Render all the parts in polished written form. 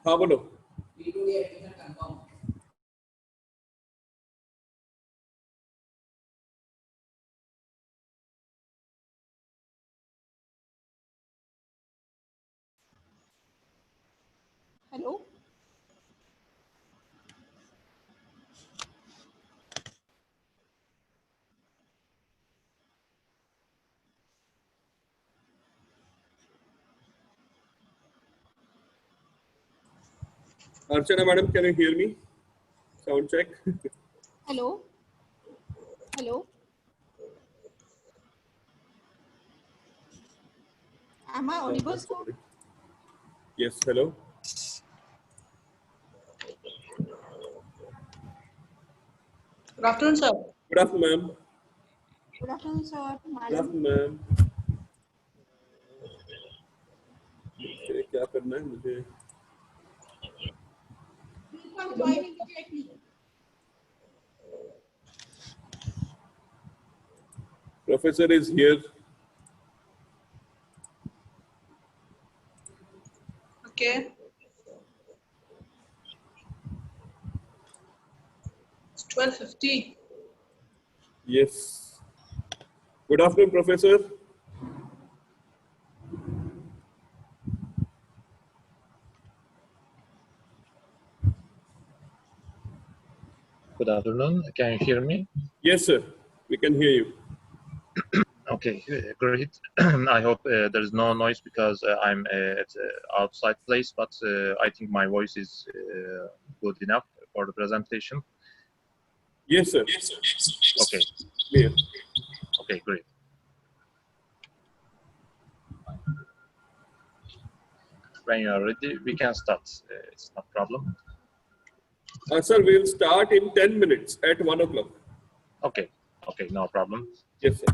हाँ बोलो। Hello. Archana madam, can you hear me? Sound check. Hello. Hello. Am I audible? Sorry. Yes, hello. Good afternoon, sir. Good afternoon, ma'am. Good afternoon, sir. Good Madam. afternoon, ma'am. मुझे क्या करना है मुझे? Joining immediately. Professor is here. Okay. It's 12:50. Yes. Good afternoon, Professor. Good afternoon. Can you hear me? Yes, sir. We can hear you. Okay, great. I hope there's no noise because I'm at outside place, but I think my voice is good enough for the presentation. Yes, sir. Okay. Clear. Okay, great. When you are ready, we can start. It's no problem. Sir, we'll start in 10 minutes at 1 o'clock. Okay. Okay, no problem. Yes, sir.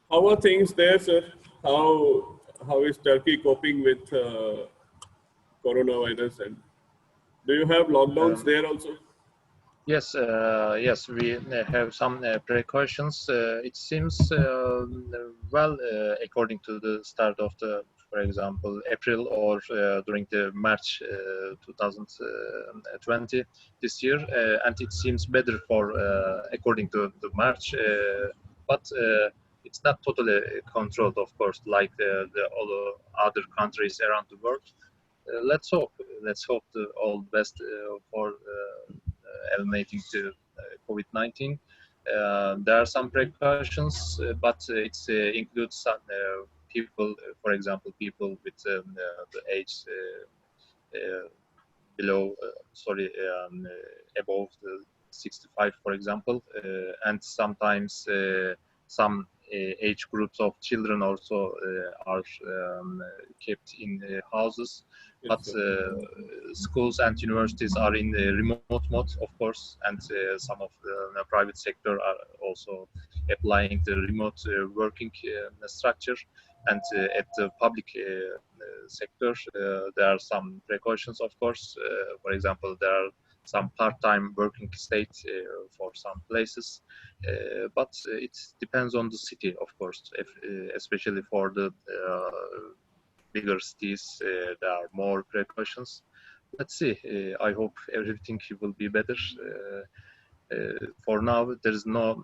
How are things there, sir? How is Turkey coping with coronavirus, and do you have lockdowns there also? Yes, yes, we have some precautions. It seems well, according to the start of the, for example, April or during the March 2020 this year, and it seems better for according to the March, but it's not totally controlled, of course, like the all other countries around the world. Let's hope. Let's hope all best for eliminating to COVID-19. There are some precautions, but it includes some people, for example, people with the age below, above the 65, for example, and sometimes some age groups of children also are kept in houses. But schools and universities are in the remote mode, of course, and some of the private sector are also applying the remote working structure. And at the public sector, there are some precautions, of course. For example, there are some part-time working state for some places, but it depends on the city, of course, especially for the bigger cities, there are more precautions. let's see. I hope everything will be better. For now, there is no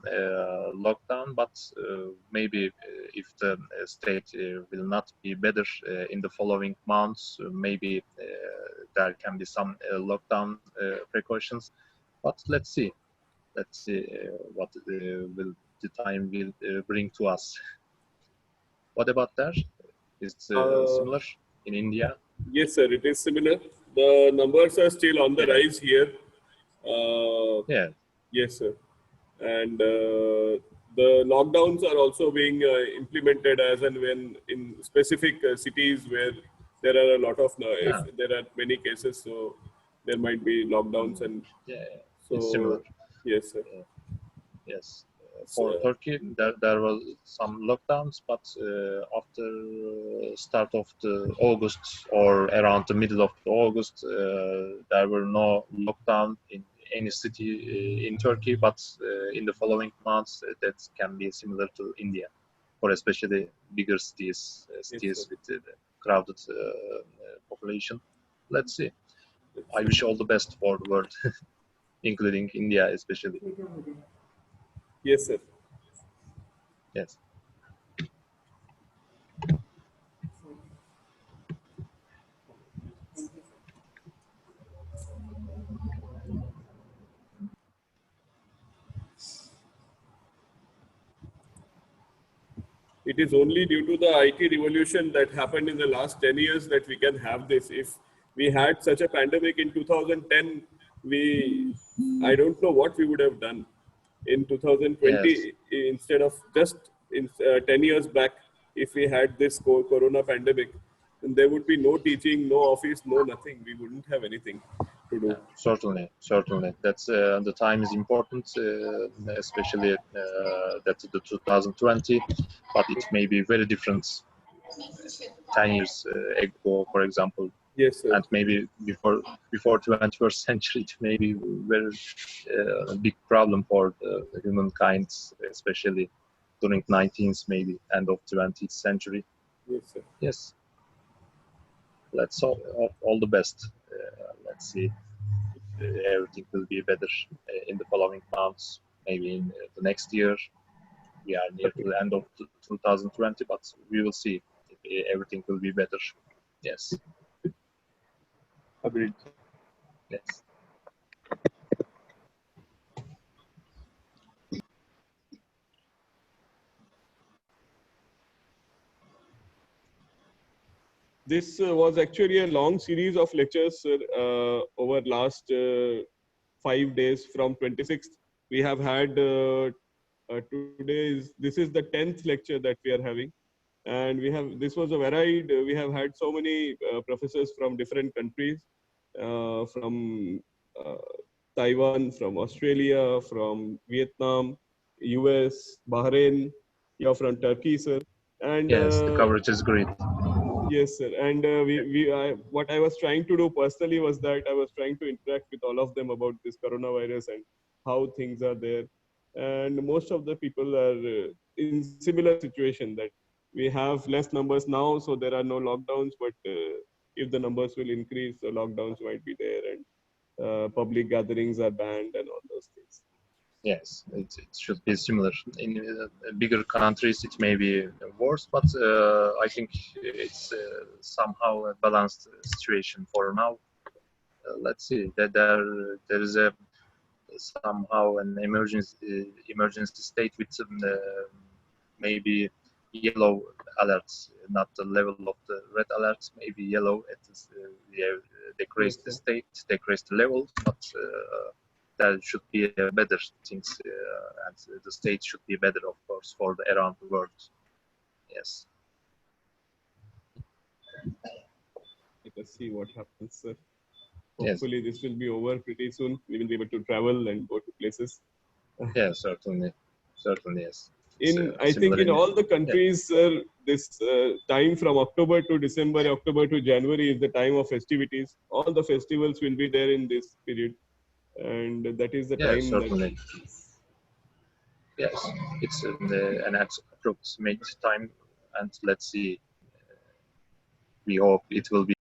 lockdown, but maybe if the state will not be better in the following months, maybe there can be some lockdown precautions. But let's see. Let's see what will the time will bring to us. What about there? Is it Uh, similar in India? yes, sir, it is similar. The numbers are still on the Yeah. rise here. Yeah. Yes, sir. And the lockdowns are also being implemented as and when in specific cities where there are a lot of, if Yeah. there are many cases, so there might be lockdowns. And Yeah. It's similar. so, yes, sir. Yes. For So, Turkey, there was some lockdowns, but after start of the August or around the middle of the August, there were no lockdown in any city in Turkey. But in the following months, that can be similar to India, for especially bigger cities, yes, sir. cities with crowded population. Let's see. I wish all the best for the world, including India especially. Yes, sir. Yes. It is only due to the IT revolution that happened in the last 10 years that we can have this. If we had such a pandemic in 2010, I don't know what we would have done in Yes. 2020 instead of just in 10 years back. If we had this corona pandemic, then there would be no teaching, no office, no nothing. We wouldn't have anything to do. Certainly, certainly. That's the time is important, especially that the 2020, but it may be very different 10 years ago, for example, Yes, sir. and maybe before 21st century, it may be very big problem for the humankind, especially during 19th, maybe end of 20th century. Yes, sir. Yes, let's all the best. Let's see. Everything will be better in the following months, maybe in the next year. We are near to the end of 2020, but we will see if everything will be better. Yes, Agreed. yes, This was actually a long series of lectures, sir, over last 5 days from 26th. We have had this is the 10th lecture that we are having, and this was a varied. We have had so many professors from different countries, from uh, Taiwan, from Australia, from Vietnam, US, Bahrain. You're from Turkey, sir, and yes. The coverage is great. yes, sir. And what I was trying to do personally was that I was trying to interact with all of them about this coronavirus and how things are there. And most of the people are in similar situation that we have less numbers now, so there are no lockdowns. But if the numbers will increase, the lockdowns might be there, and public gatherings are banned, and all those things. Yes, it should be similar. In bigger countries, it may be worse, but I think it's somehow a balanced situation for now. Let's see that there is a somehow an emergency state with maybe yellow alerts, not the level of the red alerts, maybe yellow. It is, yeah, decrease Yes, the sir. state, decrease the level, but there should be better things, and the state should be better, of course, for the around the world. Yes, Let us see what happens, sir. yes, Hopefully, this will be over pretty soon. We will be able to travel and go to places. yes, certainly, certainly, yes. It's I think similar in in all the yeah. countries, this time from October to December, October to January is the time of festivities. All the festivals will be there in this period, and that is the Yeah, time that. certainly. Yes, it's an approximate time, and let's see. We hope it will be